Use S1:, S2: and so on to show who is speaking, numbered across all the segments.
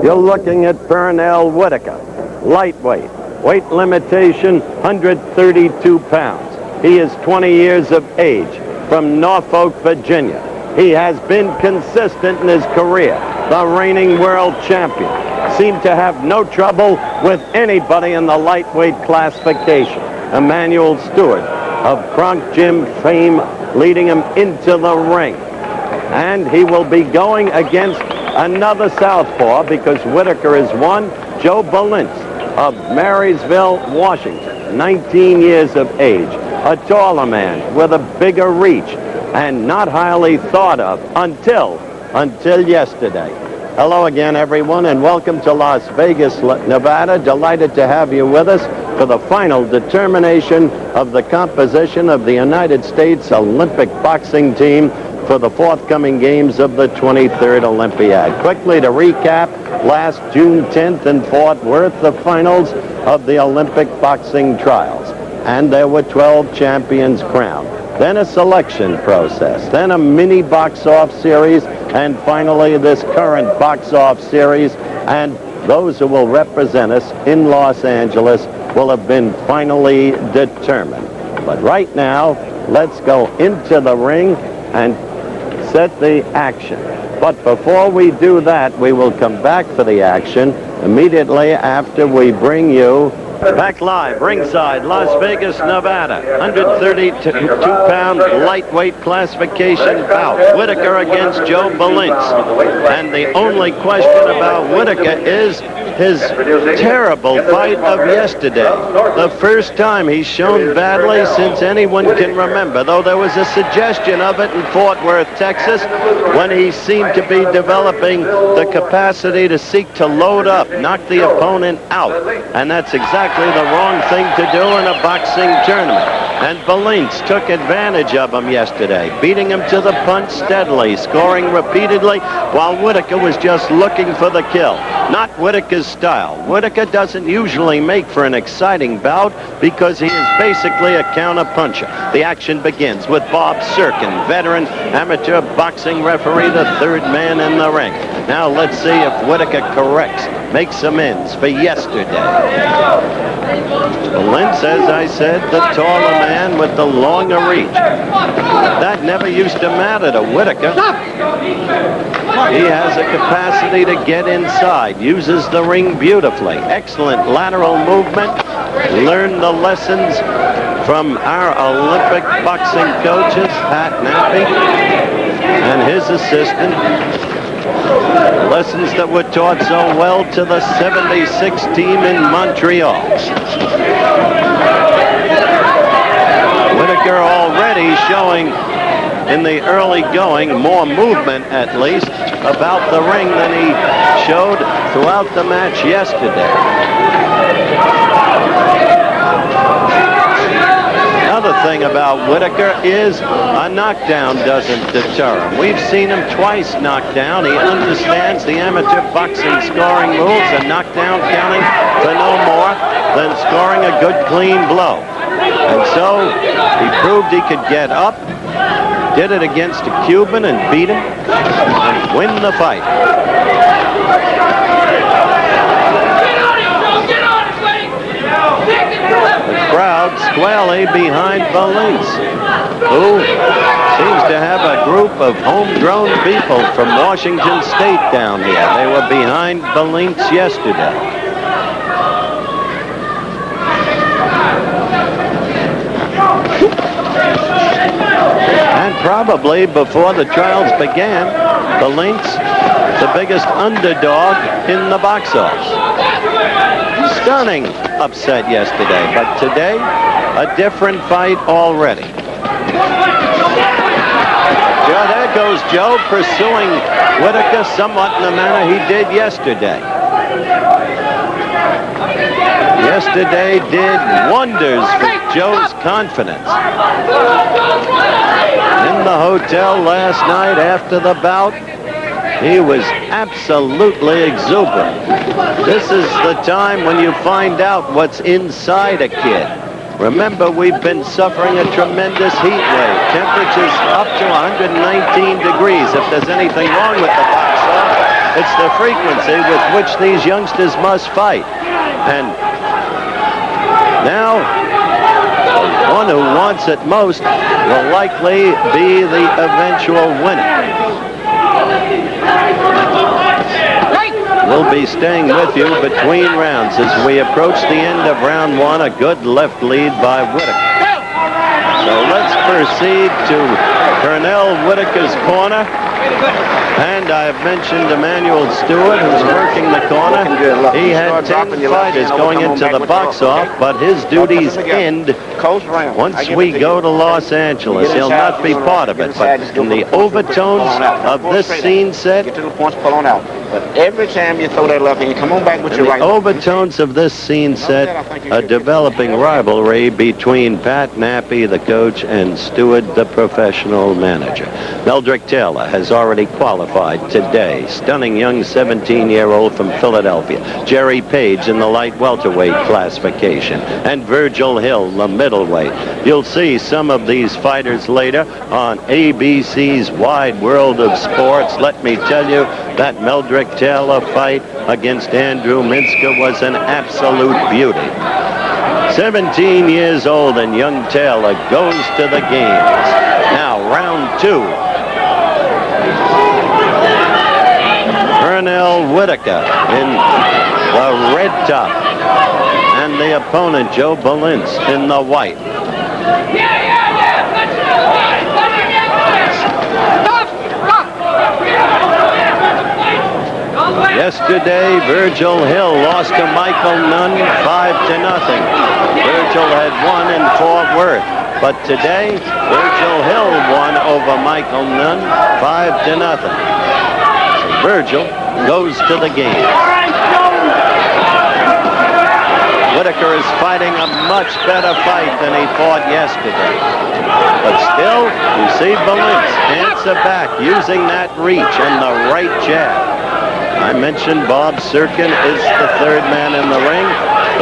S1: You're looking at Pernell Whitaker, lightweight, weight limitation 132 pounds. He is 20 years of age, from Norfolk, Virginia. He has been consistent in his career, the reigning world champion. Seemed to have no trouble with anybody in the lightweight classification. Emanuel Stewart of Kronk Gym fame leading him into the ring. And he will be going against another southpaw, because Whitaker is one, Joe Balintz of Marysville, Washington, 19 years of age, a taller man with a bigger reach, and not highly thought of until yesterday. Hello again, everyone, and welcome to Las Vegas, Nevada. Delighted to have you with us for the final determination of the composition of the United States Olympic boxing team for the forthcoming games of the 23rd Olympiad. Quickly to recap, last June 10th in Fort Worth, the finals of the Olympic boxing trials. And there were 12 champions crowned. Then a selection process, then a mini box-off series, and finally this current box-off series. And those who will represent us in Los Angeles will have been finally determined. But right now, let's go into the ring and set the action. But before we do that, we will come back for the action immediately after we bring you back live, ringside, Las Vegas, Nevada, 132-pound lightweight classification bout. Whitaker against Joe Balintz. And the only question about Whitaker is his terrible fight of yesterday. The first time he's shown badly since anyone can remember, though there was a suggestion of it in Fort Worth, Texas, when he seemed to be developing the capacity to seek to load up, knock the opponent out. And that's exactly the wrong thing to do in a boxing tournament. And Balintz took advantage of him yesterday, beating him to the punch steadily, scoring repeatedly, while Whitaker was just looking for the kill. Not Whitaker's style. Whitaker doesn't usually make for an exciting bout because he is basically a counter-puncher. The action begins with Bob Serkin, veteran amateur boxing referee, the third man in the ring. Now let's see if Whitaker corrects, makes amends for yesterday. Balintz, as I said, the taller man with the longer reach. That never used to matter to Whitaker. He has a capacity to get inside, uses the ring beautifully. Excellent lateral movement. Learned the lessons from our Olympic boxing coaches, Pat Nappy and his assistant. Lessons that were taught so well to the 76 team in Montreal. Whitaker already showing in the early going more movement, at least, about the ring than he showed throughout the match yesterday. Another thing about Whitaker is a knockdown doesn't deter him. We've seen him twice knocked down. He understands the amateur boxing scoring rules, and knockdown counting for no more than scoring a good clean blow. And so he proved he could get up, did it against a Cuban and beat him and win the fight. The crowd squarely behind Balintz, who seems to have a group of homegrown people from Washington State down here. They were behind Balintz yesterday. And probably before the trials began, Balintz, the biggest underdog in the box office. Stunning upset yesterday, but today, a different fight already. There goes Joe pursuing Whitaker somewhat in the manner he did yesterday. Yesterday did wonders for Joe's confidence. In the hotel last night after the bout, he was absolutely exuberant. This is the time when you find out what's inside a kid. Remember, we've been suffering a tremendous heat wave. Temperatures up to 119 degrees. If there's anything wrong with the box off, It's the frequency with which these youngsters must fight. And now, the one who wants it most will likely be the eventual winner. We'll be staying with you between rounds as we approach the end of round one. A good left lead by Whitaker. So let's proceed to Pernell Whitaker's corner. And I've mentioned Emanuel Stewart, who's working the corner. He had 10 fighters going into the box-off, but his duties end once we go to Los Angeles. He'll not be part of it, but in the overtones of this scene set,
S2: get to the points, pull on out. But every time you throw that left hand, come on back with your right.
S1: The overtones of this scene set, a developing rivalry between Pat Nappy, the coach, and Stewart, the professional manager. Meldrick Taylor has already qualified today. Stunning young 17-year-old from Philadelphia. Jerry Page in the light welterweight classification. And Virgil Hill, the middleweight. You'll see some of these fighters later on ABC's Wide World of Sports. Let me tell you, that Meldrick Taylor fight against Andrew Minsker was an absolute beauty. 17 years old and young Taylor goes to the games. Now, round two. Pernell Whitaker in the red top. And the opponent, Joe Balintz, in the white. Yesterday, Virgil Hill lost to Michael Nunn 5-0. Virgil had won in Fort Worth. But today, Virgil Hill won over Michael Nunn 5-0. So Virgil goes to the game. Whitaker is fighting a much better fight than he fought yesterday. But still, you see Balintz answer back using that reach and the right jab. I mentioned Bob Serkin is the third man in the ring.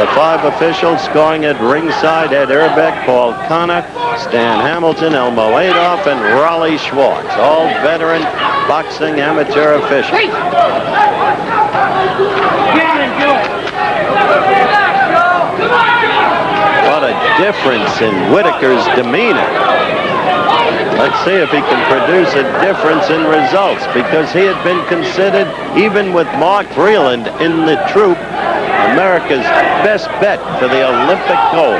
S1: The five officials scoring at ringside: Ed Urbeck, Paul Connor, Stan Hamilton, Elmo Adolph, and Raleigh Schwartz, all veteran boxing amateur officials. What a difference in Whitaker's demeanor. Let's see if he can produce a difference in results, because he had been considered, even with Mark Breland in the troop, America's best bet for the Olympic gold.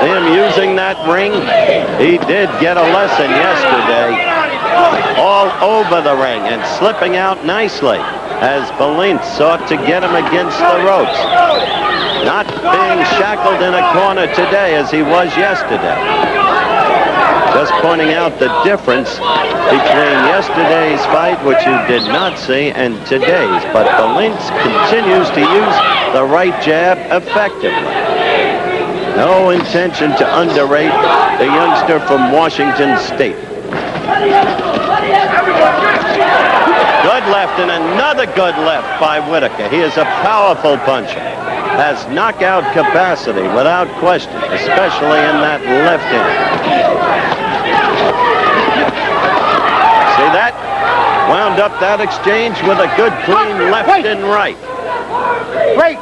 S1: See him using that ring? He did get a lesson yesterday. All over the ring and slipping out nicely as Balintz sought to get him against the ropes. Not being shackled in a corner today as he was yesterday. Just pointing out the difference between yesterday's fight, which you did not see, and today's. But Balintz continues to use the right jab effectively. No intention to underrate the youngster from Washington State. Good left and another good left by Whitaker. He is a powerful puncher. Has knockout capacity without question, especially in that left hand. See that? Wound up that exchange with a good clean left and right.
S2: Wait.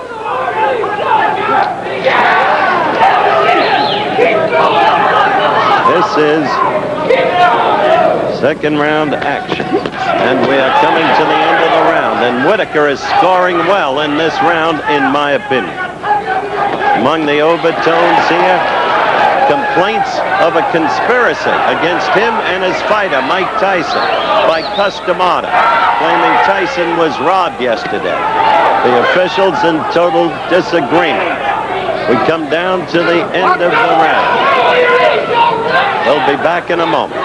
S1: This is second round action. And we are coming to the end of the round. And Whitaker is scoring well in this round, in my opinion. Among the overtones here, complaints of a conspiracy against him and his fighter, Mike Tyson, by Cus D'Amato, claiming Tyson was robbed yesterday. The officials in total disagreement. We come down to the end of the round. We'll be back in a moment.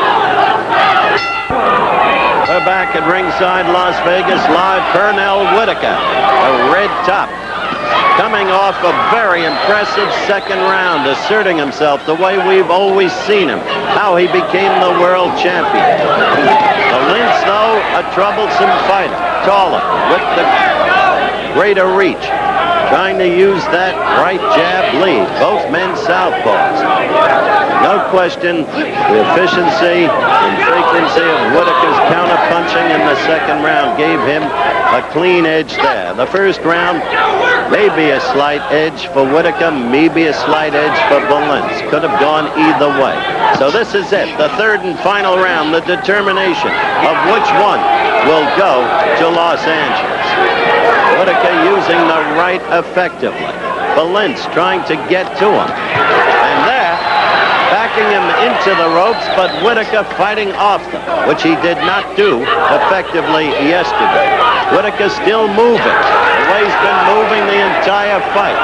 S1: We're back at ringside Las Vegas live. Pernell Whitaker, a red top, coming off a very impressive second round, asserting himself the way we've always seen him, how he became the world champion. Balintz, though, a troublesome fighter, taller, with the greater reach. trying to use that right jab lead. Both men southpaws. No question, the efficiency and frequency of Whitaker's counter-punching in the second round gave him a clean edge there. The first round, maybe a slight edge for Whitaker, maybe a slight edge for Valence. Could have gone either way. So this is it, the third and final round, the determination of which one will go to Los Angeles. Whitaker using the right effectively. Valence trying to get to him. And there, backing him into the ropes, but Whitaker fighting off them, which he did not do effectively yesterday. Whitaker still moving, the way he's been moving the entire fight.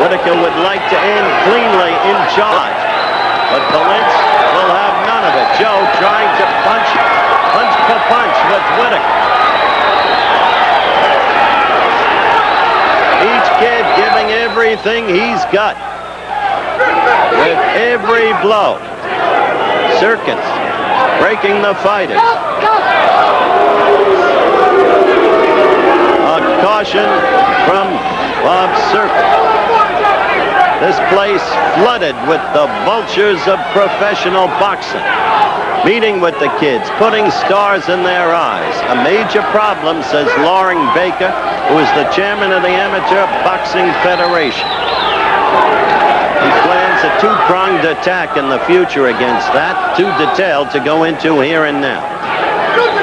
S1: Whitaker would like to end cleanly in charge, but Valence will have none of it. Joe trying to punch for punch with Whitaker. Each kid giving everything he's got. With every blow. Circuits breaking the fighters. A caution from Bob Circuit. This place flooded with the vultures of professional boxing. Meeting with the kids, putting stars in their eyes. A major problem, says Loring Baker, who is the chairman of the Amateur Boxing Federation. He plans a two-pronged attack in the future against that, too detailed to go into here and now.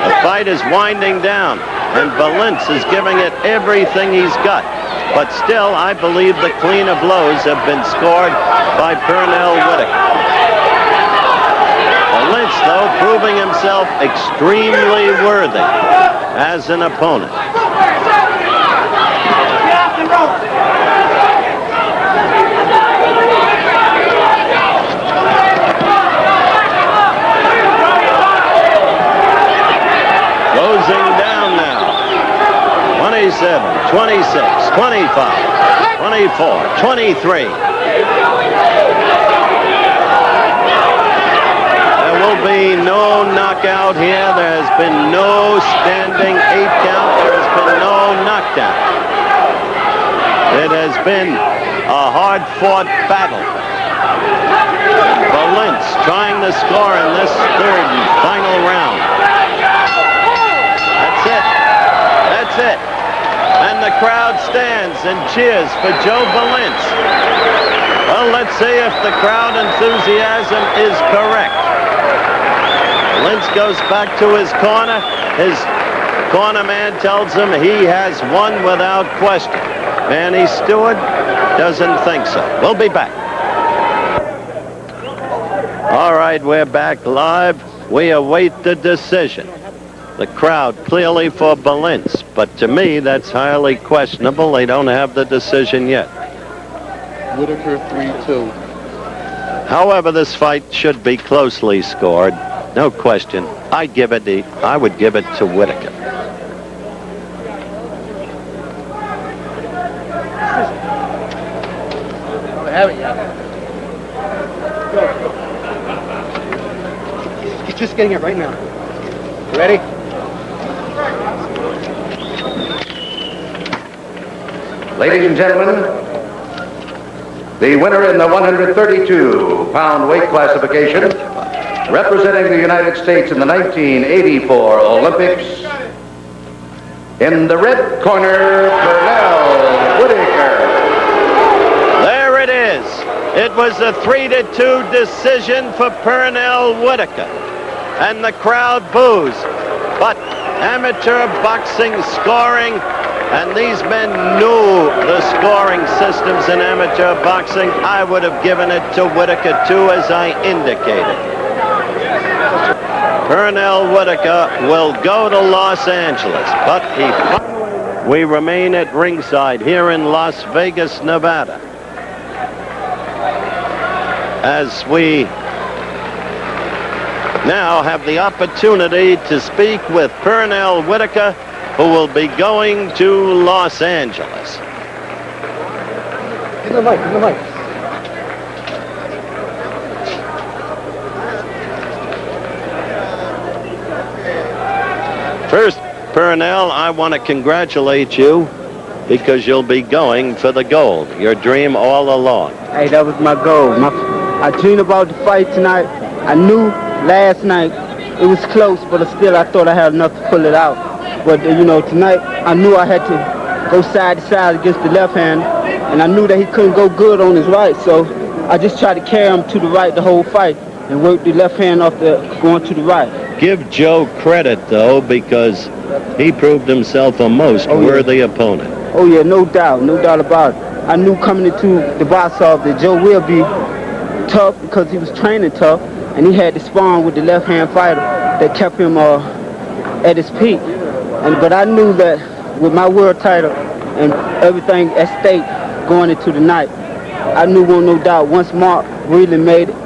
S1: The fight is winding down, and Valence is giving it everything he's got. But still, I believe the cleaner blows have been scored by Pernell Whitaker. Valence, though, proving himself extremely worthy as an opponent. Closing down now. 27, 26, 25, 24, 23. There will be no knockout here. There's been no standing 8-count. There's been no knockdown. It has been a hard-fought battle. Valence trying to score in this third and final round. That's it. That's it. And the crowd stands and cheers for Joe Valence. Well, let's see if the crowd enthusiasm is correct. Valence goes back to his corner. His corner man tells him he has won without question. Manny Stewart doesn't think so. We'll be back. All right, we're back live. We await the decision. The crowd clearly for Valence, but to me that's highly questionable. They don't have the decision yet.
S3: Whitaker 3-2.
S1: However, this fight should be closely scored. No question. I would give it to Whitaker.
S3: I haven't yet. He's just getting it right now. Ready?
S4: Ladies and gentlemen, the winner in the 132-pound weight classification, representing the United States in the 1984 Olympics, in the red corner, Pernell Whitaker.
S1: There it is. It was a 3-2 decision for Pernell Whitaker. And the crowd boos. But amateur boxing scoring, and these men knew the scoring systems in amateur boxing. I would have given it to Whitaker too, as I indicated. Pernell Whitaker will go to Los Angeles, but we remain at ringside here in Las Vegas, Nevada, as we now have the opportunity to speak with Pernell Whitaker, who will be going to Los Angeles.
S3: Give the mic, give the mic.
S1: First, Pernell, I want to congratulate you. because you'll be going for the gold. Your dream all along.
S5: Hey, that was my goal. I dreamed about the fight tonight. I knew last night it was close, but still I thought I had enough to pull it out. But, you know, tonight I knew I had to go side to side against the left hand, and I knew that he couldn't go good on his right, so I just tried to carry him to the right the whole fight and work the left hand off going to the right.
S1: Give Joe credit, though, because he proved himself a most worthy opponent.
S5: Oh, yeah, no doubt about it. I knew coming into the box off that Joe will be tough because he was training tough, and he had to spawn with the left-hand fighter that kept him at his peak. But I knew that with my world title and everything at stake going into the night, I knew no doubt once Mark really made it,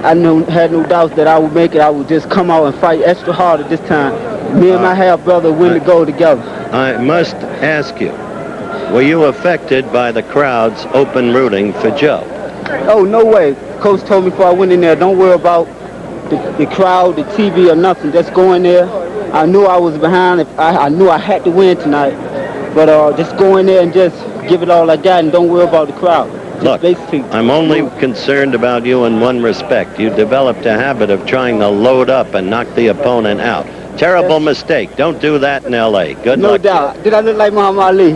S5: I had no doubts that I would make it. I would just come out and fight extra hard at this time. Me and my half-brother win the gold together.
S1: I must ask you, were you affected by the crowd's open rooting for Joe?
S5: Oh, no way. Coach told me before I went in there, don't worry about the crowd, the TV, or nothing. Just go in there. I knew I was behind. I knew I had to win tonight. But just go in there and just give it all I got and don't worry about the crowd.
S1: Look, I'm only concerned about you in one respect. You developed a habit of trying to load up and knock the opponent out. Terrible mistake. Don't do that in L.A. Good luck.
S5: No doubt. Did I look like Muhammad Ali?